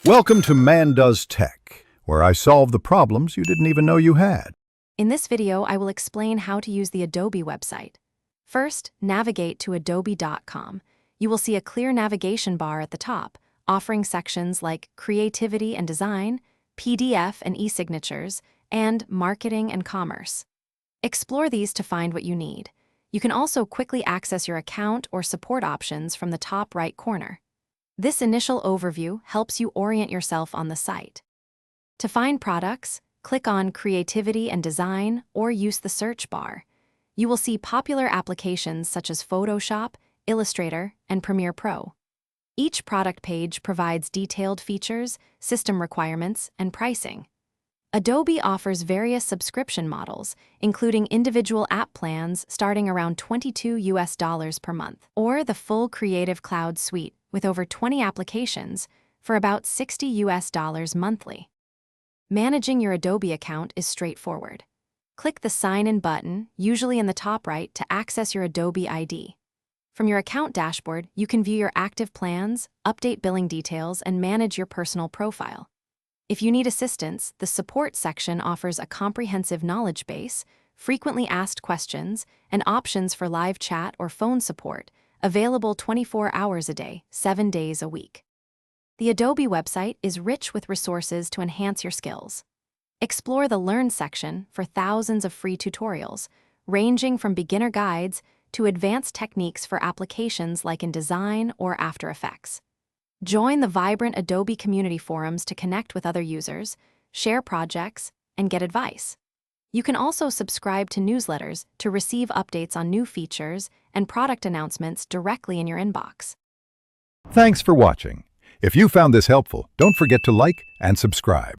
Welcome to Man Does Tech, where I solve the problems you didn't even know you had. In this video, I will explain how to use the Adobe website. First, navigate to adobe.com. You will see a clear navigation bar at the top, offering sections like Creativity and Design, PDF and e-signatures, and Marketing and Commerce. Explore these to find what you need. You can also quickly access your account or support options from the top right corner. This initial overview helps you orient yourself on the site. To find products, click on Creativity and Design or use the search bar. You will see popular applications such as Photoshop, Illustrator, and Premiere Pro. Each product page provides detailed features, system requirements, and pricing. Adobe offers various subscription models, including individual app plans starting around $22 per month, or the full Creative Cloud suite with over 20 applications for about $60 monthly. Managing your Adobe account is straightforward. Click the Sign In button, usually in the top right, to access your Adobe ID. From your account dashboard, you can view your active plans, update billing details, and manage your personal profile. If you need assistance, the Support section offers a comprehensive knowledge base, frequently asked questions, and options for live chat or phone support, available 24 hours a day, 7 days a week. The Adobe website is rich with resources to enhance your skills. Explore the Learn section for thousands of free tutorials, ranging from beginner guides to advanced techniques for applications like InDesign or After Effects. Join the vibrant Adobe community forums to connect with other users, share projects, and get advice. You can also subscribe to newsletters to receive updates on new features and product announcements directly in your inbox. Thanks for watching. If you found this helpful, don't forget to like and subscribe.